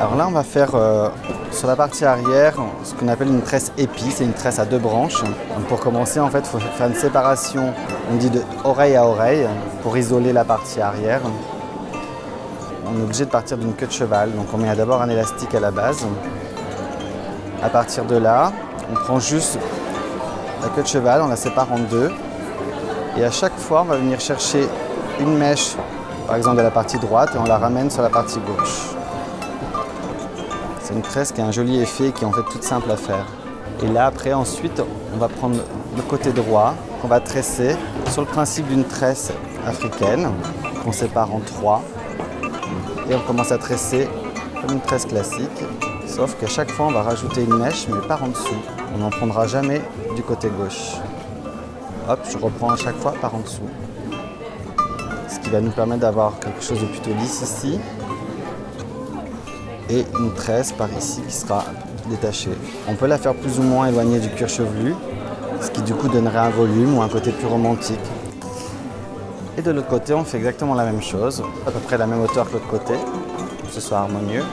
Alors là, on va faire sur la partie arrière ce qu'on appelle une tresse épi, c'est une tresse à 2 branches. Donc pour commencer, en fait, il faut faire une séparation, on dit de oreille à oreille, pour isoler la partie arrière. On est obligé de partir d'une queue de cheval, donc on met d'abord un élastique à la base. À partir de là, on prend juste la queue de cheval, on la sépare en 2. Et à chaque fois, on va venir chercher une mèche, par exemple de la partie droite, et on la ramène sur la partie gauche. C'est une tresse qui a un joli effet et qui est en fait toute simple à faire. Et là, après, ensuite, on va prendre le côté droit, qu'on va tresser sur le principe d'une tresse africaine, qu'on sépare en 3. Et on commence à tresser comme une tresse classique, sauf qu'à chaque fois, on va rajouter une mèche, mais par en dessous. On n'en prendra jamais du côté gauche. Hop, je reprends à chaque fois par en dessous. Ce qui va nous permettre d'avoir quelque chose de plutôt lisse ici. Et une tresse par ici qui sera détachée. On peut la faire plus ou moins éloignée du cuir chevelu, ce qui du coup donnerait un volume ou un côté plus romantique. Et de l'autre côté, on fait exactement la même chose, à peu près la même hauteur que l'autre côté, pour que ce soit harmonieux.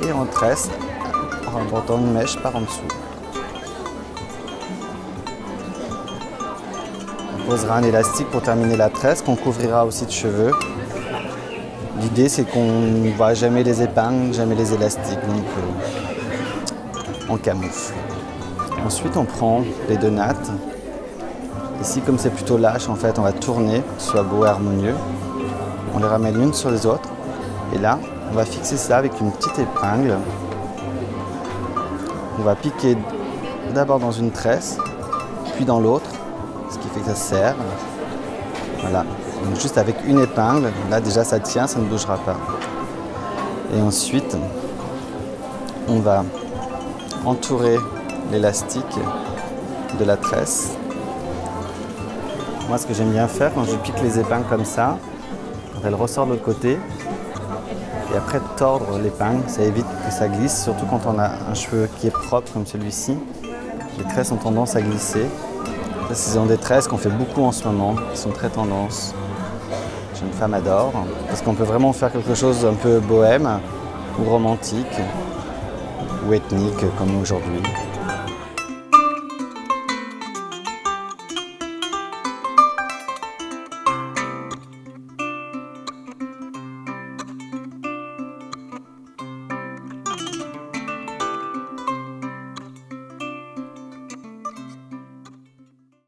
Et on tresse en portant une mèche par en dessous. On posera un élastique pour terminer la tresse, qu'on couvrira aussi de cheveux. L'idée, c'est qu'on ne voit jamais les épingles, jamais les élastiques, donc on camoufle. Ensuite, on prend les 2 nattes. Ici, comme c'est plutôt lâche, en fait, on va tourner pour que ce soit beau et harmonieux. On les ramène l'une sur les autres. Et là, on va fixer ça avec une petite épingle. On va piquer d'abord dans une tresse, puis dans l'autre, ce qui fait que ça serre. Voilà. Donc juste avec une épingle, là déjà ça tient, ça ne bougera pas. Et ensuite, on va entourer l'élastique de la tresse. Moi, ce que j'aime bien faire quand je pique les épingles comme ça, quand elle ressort de l'autre côté, et après tordre l'épingle, ça évite que ça glisse, surtout quand on a un cheveu qui est propre comme celui-ci. Les tresses ont tendance à glisser. Ce sont des tresses qu'on fait beaucoup en ce moment, qui sont très tendance. Jeune femme adore, parce qu'on peut vraiment faire quelque chose un peu bohème, ou romantique, ou ethnique, comme aujourd'hui.